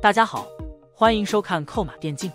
大家好，欢迎收看扣码电竞。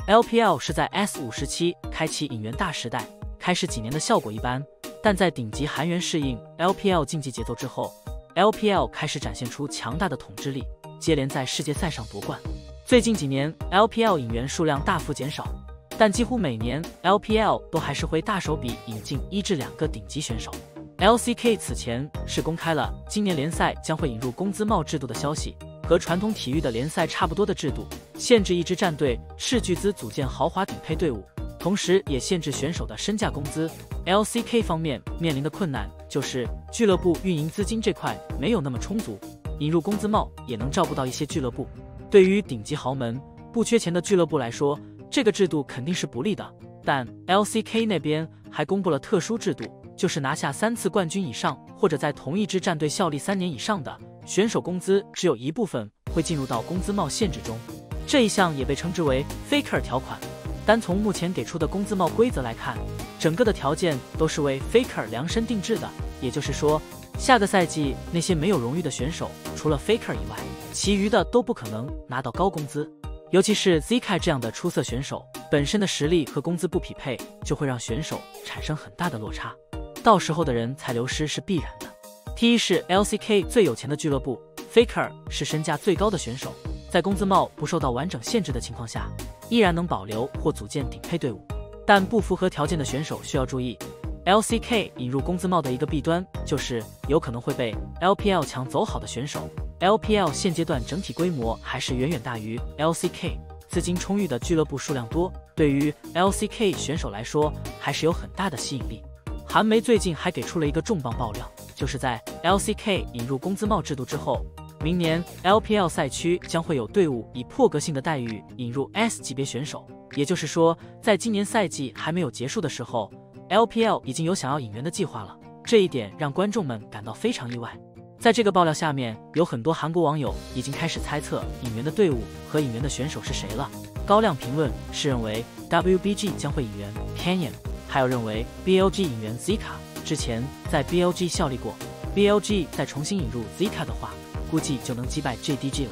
LPL 是在 S57开启引援大时代，开始几年的效果一般，但在顶级韩援适应 LPL 竞技节奏之后 ，LPL 开始展现出强大的统治力，接连在世界赛上夺冠。最近几年 LPL 引援数量大幅减少，但几乎每年 LPL 都还是会大手笔引进1至2个顶级选手。LCK 此前是公开了今年联赛将会引入工资帽制度的消息，和传统体育的联赛差不多的制度，限制一支战队斥巨资组建豪华顶配队伍，同时也限制选手的身价工资。LCK 方面面临的困难就是俱乐部运营资金这块没有那么充足，引入工资帽也能照顾到一些俱乐部。对于顶级豪门不缺钱的俱乐部来说，这个制度肯定是不利的。但 LCK 那边还公布了特殊制度，就是拿下3次冠军以上，或者在同一支战队效力3年以上的选手，工资只有一部分会进入到工资帽限制中。这一项也被称之为 Faker 条款。单从目前给出的工资帽规则来看，整个的条件都是为 Faker 量身定制的，也就是说，下个赛季那些没有荣誉的选手，除了 Faker 以外，其余的都不可能拿到高工资。尤其是 Zika 这样的出色选手，本身的实力和工资不匹配，就会让选手产生很大的落差，到时候的人才流失是必然的。T1是 LCK 最有钱的俱乐部 ，Faker 是身价最高的选手，在工资帽不受到完整限制的情况下，依然能保留或组建顶配队伍。但不符合条件的选手需要注意 ，LCK 引入工资帽的一个弊端就是有可能会被 LPL 抢走好的选手。LPL 现阶段整体规模还是远远大于 LCK， 资金充裕的俱乐部数量多，对于 LCK 选手来说还是有很大的吸引力。韩媒最近还给出了一个重磅爆料，就是在 LCK 引入工资帽制度之后，明年 LPL 赛区将会有队伍以破格性的待遇引入 S 级别选手，也就是说，在今年赛季还没有结束的时候 ，LPL 已经有想要引援的计划了，这一点让观众们感到非常意外。在这个爆料下面，有很多韩国网友已经开始猜测引援的队伍和引援的选手是谁了。高亮评论是认为 WBG 将会引援 Canyon， 还有认为 BLG 引援 Zika， 之前在 BLG 效力过 ，BLG 再重新引入 Zika 的话，估计就能击败 JDG 了。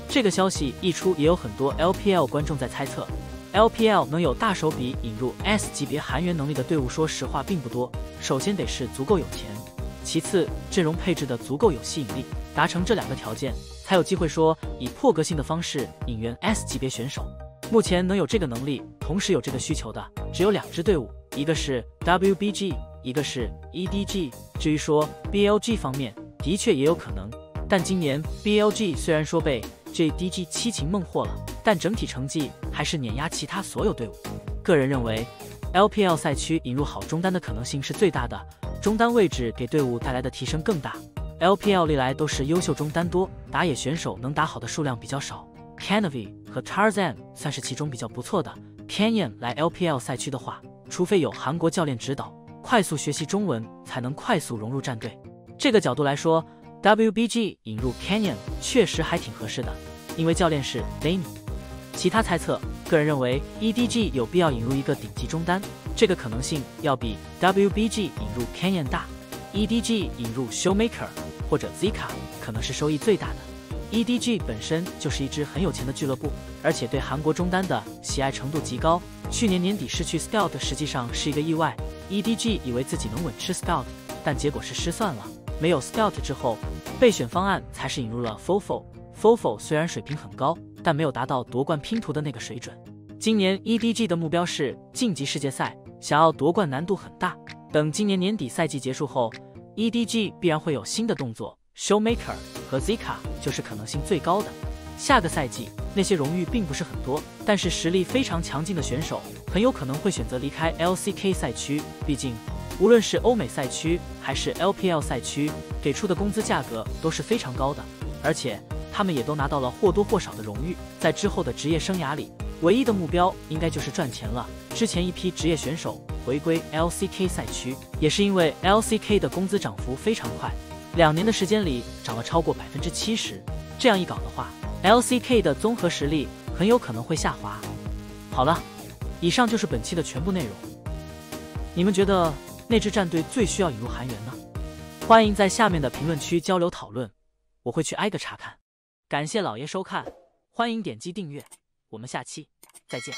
这个消息一出，也有很多 LPL 观众在猜测 ，LPL 能有大手笔引入 S 级别韩援能力的队伍，说实话并不多。首先得是足够有钱。其次，阵容配置的足够有吸引力，达成这2个条件，才有机会说以破格性的方式引援 S 级别选手。目前能有这个能力，同时有这个需求的，只有2支队伍，一个是 WBG， 一个是 EDG。至于说 BLG 方面，的确也有可能，但今年 BLG 虽然说被 JDG 七擒孟获了，但整体成绩还是碾压其他所有队伍。个人认为 ，LPL 赛区引入好中单的可能性是最大的。中单位置给队伍带来的提升更大。LPL 历来都是优秀中单多，打野选手能打好的数量比较少。Canavy 和 Tarzan 算是其中比较不错的。Canyon 来 LPL 赛区的话，除非有韩国教练指导，快速学习中文才能快速融入战队。这个角度来说 ，WBG 引入 Canyon 确实还挺合适的，因为教练是 Danny。其他猜测，个人认为 EDG 有必要引入一个顶级中单。这个可能性要比 WBG 引入 Canyon 大 ，EDG 引入 Showmaker 或者 Zika 可能是收益最大的。EDG 本身就是一支很有钱的俱乐部，而且对韩国中单的喜爱程度极高。去年年底失去 Scout 实际上是一个意外 ，EDG 以为自己能稳吃 Scout， 但结果是失算了。没有 Scout 之后，备选方案才是引入了 Fofo。Fofo 虽然水平很高，但没有达到夺冠拼图的那个水准。今年 EDG 的目标是晋级世界赛，想要夺冠难度很大。等今年年底赛季结束后 ，EDG 必然会有新的动作 ，Showmaker 和 Zika 就是可能性最高的。下个赛季那些荣誉并不是很多，但是实力非常强劲的选手很有可能会选择离开 LCK 赛区，毕竟无论是欧美赛区还是 LPL 赛区，给出的工资价格都是非常高的，而且他们也都拿到了或多或少的荣誉，在之后的职业生涯里。唯一的目标应该就是赚钱了。之前一批职业选手回归 LCK 赛区，也是因为 LCK 的工资涨幅非常快，2年的时间里涨了超过70%。这样一搞的话 ，LCK 的综合实力很有可能会下滑。好了，以上就是本期的全部内容。你们觉得那支战队最需要引入韩援呢？欢迎在下面的评论区交流讨论，我会去挨个查看。感谢老爷收看，欢迎点击订阅，我们下期再见。